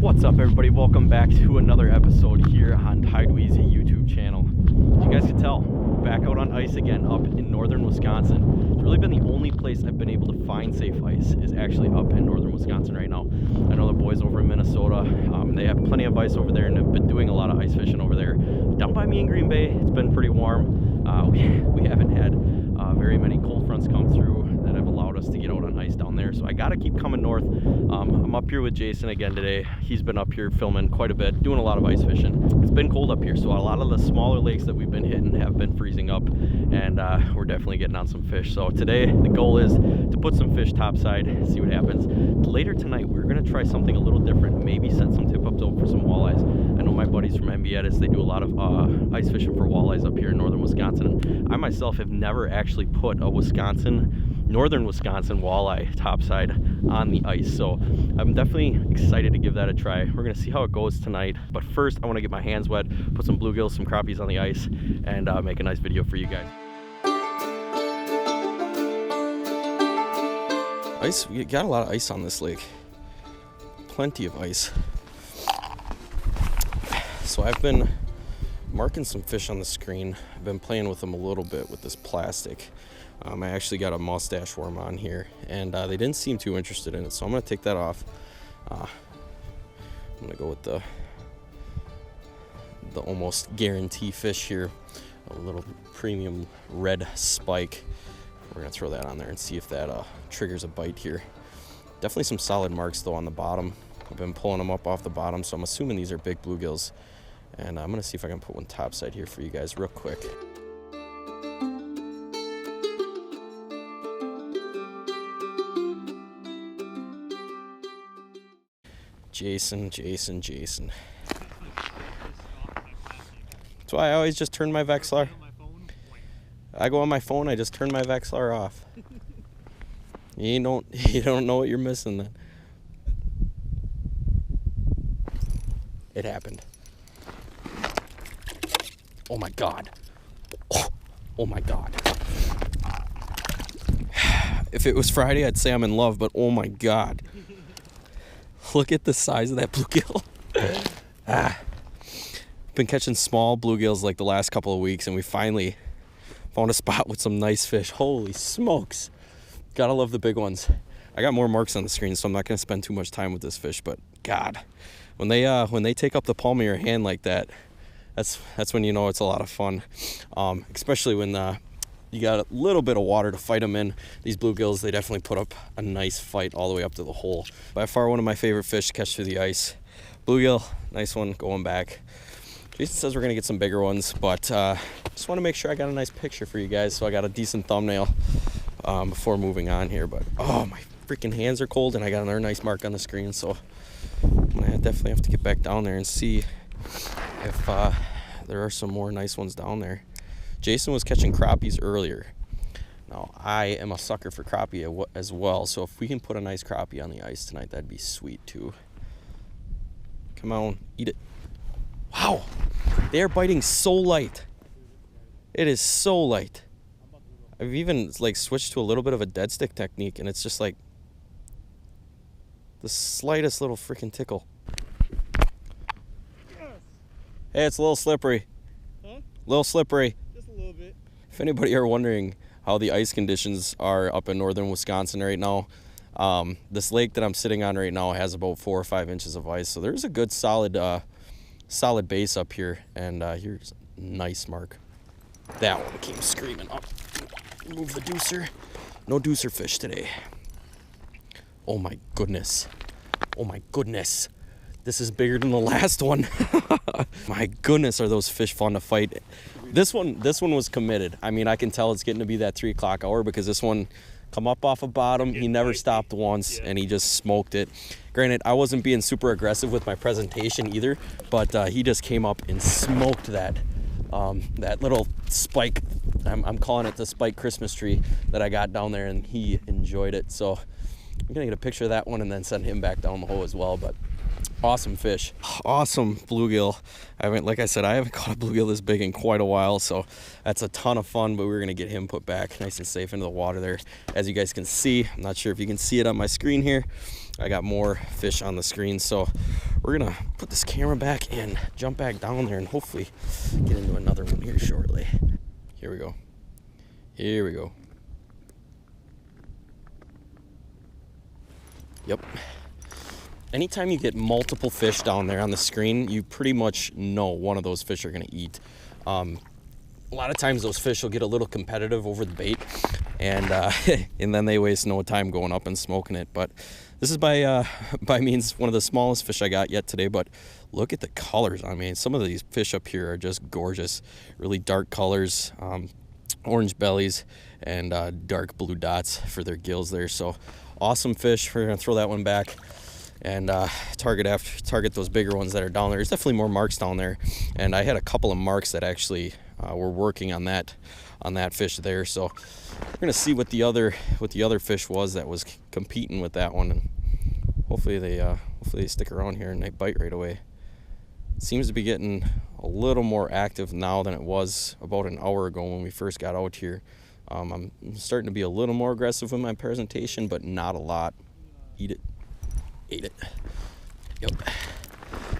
What's up, everybody? Welcome back to another episode here on TideWe's YouTube channel. As you guys can tell, back out on ice again up in northern Wisconsin. It's really been the only place I've been able to find safe ice is actually up in northern Wisconsin right now. I know the boys over in Minnesota, they have plenty of ice over there and have been doing a lot of ice fishing over there. Down by me in Green Bay, it's been pretty warm. We haven't had very many cold fronts come through that have allowed us to get out on ice down there, so I gotta keep coming north. I'm up here with Jason again today. He's been up here filming quite a bit, doing a lot of ice fishing. It's been cold up here, so a lot of the smaller lakes that we've been hitting have been freezing up, and we're definitely getting on some fish. So today the goal is to put some fish topside, see what happens. Later tonight we're gonna try something a little different, maybe set some tip ups out for some walleyes. I know my buddies from MBS, they do a lot of ice fishing for walleyes up here in northern Wisconsin. I myself have never actually put a northern Wisconsin walleye topside on the ice, so I'm definitely excited to give that a try. We're gonna see how it goes tonight, but first I want to get my hands wet, put some bluegills, some crappies on the ice, and make a nice video for you guys. Ice, we got a lot of ice on this lake, plenty of ice. So I've been marking some fish on the screen. I've been playing with them a little bit with this plastic. I actually got a mustache worm on here, and they didn't seem too interested in it, so I'm going to take that off. I'm going to go with the almost guarantee fish here, a little premium red spike. We're going to throw that on there and see if that triggers a bite here. Definitely some solid marks though on the bottom. I've been pulling them up off the bottom, so I'm assuming these are big bluegills. And I'm going to see if I can put one topside here for you guys real quick. Jason. That's why I always just turn my Vexlar. I go on my phone, I just turn my Vexlar off. You don't know what you're missing then. It happened. Oh my God. Oh my God. If it was Friday, I'd say I'm in love, but oh my God. Look at the size of that bluegill. Been catching small bluegills like the last couple of weeks, and we finally found a spot with some nice fish. Holy smokes. Gotta love the big ones. I got more marks on the screen, so I'm not gonna spend too much time with this fish, but God, when they take up the palm of your hand like that, that's when you know it's a lot of fun. Especially when you got a little bit of water to fight them in. These bluegills, they definitely put up a nice fight all the way up to the hole. By far one of my favorite fish to catch through the ice. Bluegill, nice one going back. Jason says we're gonna get some bigger ones, but just want to make sure I got a nice picture for you guys, so I got a decent thumbnail before moving on here. But oh, my freaking hands are cold, and I got another nice mark on the screen, so I definitely have to get back down there and see if there are some more nice ones down there. Jason was catching crappies earlier. Now, I am a sucker for crappie as well, so if we can put a nice crappie on the ice tonight, that'd be sweet too. Come on, eat it. Wow, they are biting so light. It is so light. I've even switched to a little bit of a dead stick technique, and it's just like the slightest little freaking tickle. Yes. Hey, it's a little slippery. Huh? A little slippery. Just a little bit. If anybody are wondering how the ice conditions are up in northern Wisconsin right now, this lake that I'm sitting on right now has about 4 or 5 inches of ice, so there's a good solid base up here, and here's a nice mark. That one came screaming up. Move the deucer. No deucer fish today. Oh my goodness. Oh my goodness. This is bigger than the last one. My goodness, are those fish fun to fight. This one was committed. I mean, I can tell it's getting to be that 3 o'clock hour, because this one come up off of bottom. He never stopped once, and he just smoked it. Granted, I wasn't being super aggressive with my presentation either, but he just came up and smoked that little spike. I'm calling it the spike Christmas tree that I got down there, and he enjoyed it. So I'm gonna get a picture of that one and then send him back down the hole as well. But awesome fish, awesome bluegill. Like I said, I haven't caught a bluegill this big in quite a while, so that's a ton of fun. But we're gonna get him put back nice and safe into the water there. As you guys can see, I'm not sure if you can see it on my screen here, I got more fish on the screen, so we're gonna put this camera back and jump back down there and hopefully get into another one here shortly. Here we go. Here we go. Yep. Anytime you get multiple fish down there on the screen, you pretty much know one of those fish are gonna eat. A lot of times those fish will get a little competitive over the bait, and and then they waste no time going up and smoking it. But this is by means one of the smallest fish I got yet today. But look at the colors. I mean, some of these fish up here are just gorgeous. Really dark colors, orange bellies, and dark blue dots for their gills there. So awesome fish. We're gonna throw that one back and target those bigger ones that are down there. There's definitely more marks down there, and I had a couple of marks that actually were working on that fish there. So we're gonna see what the other fish was that was competing with that one, and hopefully they stick around here and they bite right away. It seems to be getting a little more active now than it was about an hour ago when we first got out here. I'm starting to be a little more aggressive with my presentation, but not a lot. Eat it. Ate it. Yep.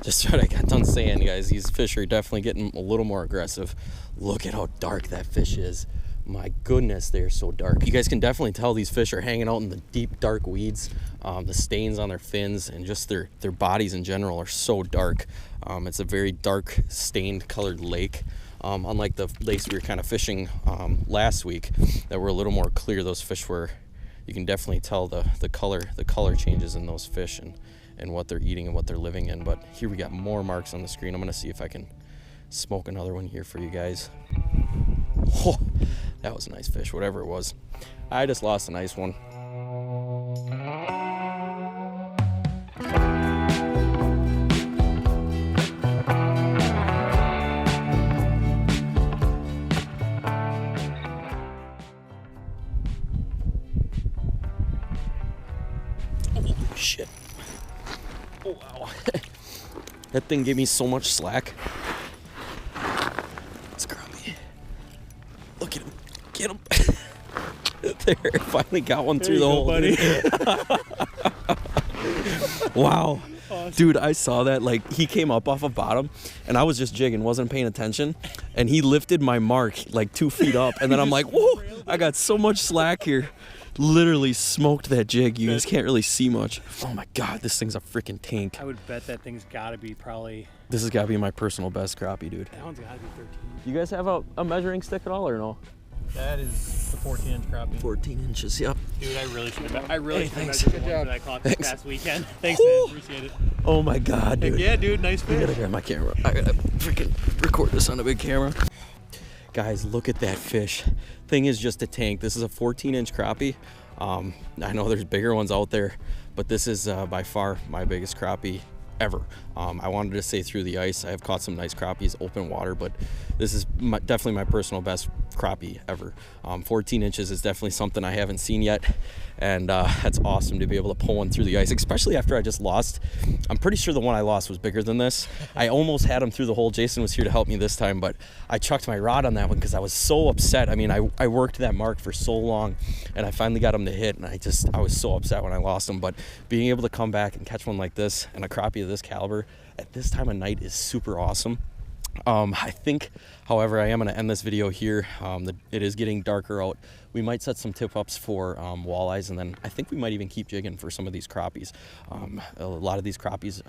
Just what I got done saying, guys. These fish are definitely getting a little more aggressive. Look at how dark that fish is. My goodness, they're so dark. You guys can definitely tell these fish are hanging out in the deep, dark weeds. The stains on their fins and just their bodies in general are so dark. It's a very dark, stained, colored lake. Unlike the lakes we were kind of fishing last week that were a little more clear, those fish were, you can definitely tell the color changes in those fish and what they're eating and what they're living in. But here we got more marks on the screen. I'm gonna see if I can smoke another one here for you guys. Oh, that was a nice fish, whatever it was. I just lost a nice one. Oh, shit. Oh, wow. That thing gave me so much slack. It's crappie. Look at him. Get him. There, finally got one through the hole. Buddy. Wow. Awesome. Dude, I saw that. Like, he came up off of bottom, and I was just jigging, wasn't paying attention, and he lifted my mark like 2 feet up, and then I'm like, whoa, I got so much slack here. Literally smoked that jig. You guys can't really see much. Oh my god, this thing's a freaking tank. I would bet that thing's gotta be probably... This has gotta be my personal best crappie, dude. That one's gotta be 13. You guys have a measuring stick at all, or no? That is the 14-inch crappie. 14 inches, yep. Dude, I really should have measured the one that I caught this past weekend. Thanks, Woo! man. Appreciate it. Oh my god, dude. Heck yeah, dude. Nice fish. I gotta grab my camera. I gotta freaking record this on a big camera. Guys, look at that fish. Thing is just a tank. This is a 14-inch crappie. I know there's bigger ones out there, but this is by far my biggest crappie ever. I wanted to say through the ice. I have caught some nice crappies open water, but this is definitely my personal best crappie ever. 14 inches is definitely something I haven't seen yet, and that's awesome to be able to pull one through the ice, especially after I just lost. I'm pretty sure the one I lost was bigger than this. I almost had him through the hole. Jason was here to help me this time, but I chucked my rod on that one because I was so upset. I mean, I worked that mark for so long, and I finally got him to hit, and I was so upset when I lost him. But being able to come back and catch one like this and a crappie of this caliber at this time of night is super awesome. I think, however, I am going to end this video here. It is getting darker out. We might set some tip-ups for walleyes, and then I think we might even keep jigging for some of these crappies. A lot of these crappies,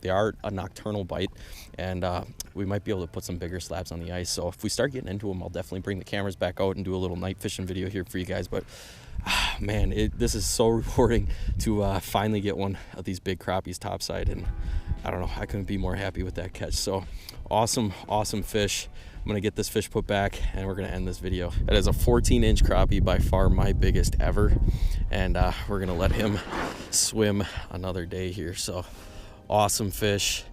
they are a nocturnal bite, and we might be able to put some bigger slabs on the ice. So if we start getting into them, I'll definitely bring the cameras back out and do a little night fishing video here for you guys. But man, this is so rewarding to finally get one of these big crappies topside, and I don't know, I couldn't be more happy with that catch. So awesome fish. I'm gonna get this fish put back and we're gonna end this video. That is a 14-inch crappie, by far my biggest ever, and we're gonna let him swim another day here. So awesome fish,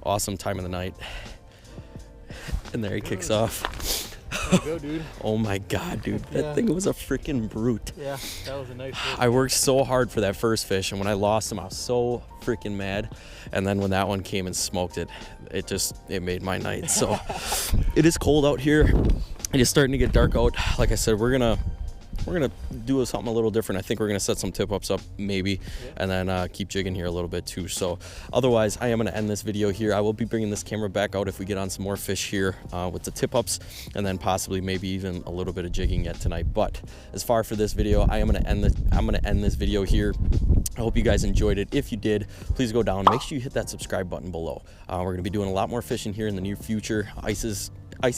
awesome time of the night, and there he kicks off. There you go, dude. Oh my god, dude, that thing was a freaking brute. Yeah, that was a nice fish. I worked so hard for that first fish, and when I lost him, I was so freaking mad. And then when that one came and smoked it, it made my night. So it is cold out here. It is starting to get dark out. Like I said, we're gonna we're gonna do something a little different. I think we're gonna set some tip ups up maybe, and then keep jigging here a little bit too. So otherwise, I am gonna end this video here. I will be bringing this camera back out if we get on some more fish here with the tip ups, and then possibly maybe even a little bit of jigging yet tonight. But as far for this video, I'm gonna end this video here. I hope you guys enjoyed it. If you did, please go down, make sure you hit that subscribe button below. We're gonna be doing a lot more fishing here in the near future. Ice is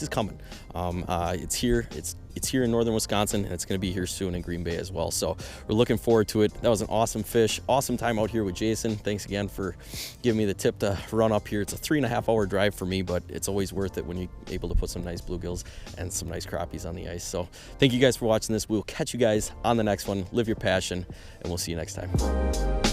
coming. It's here. It's here in northern Wisconsin, and it's going to be here soon in Green Bay as well. So we're looking forward to it. That was an awesome fish, awesome time out here with Jason. Thanks again for giving me the tip to run up here. It's a 3.5-hour drive for me, but it's always worth it when you're able to put some nice bluegills and some nice crappies on the ice. So thank you guys for watching this. We'll catch you guys on the next one. Live your passion, and we'll see you next time.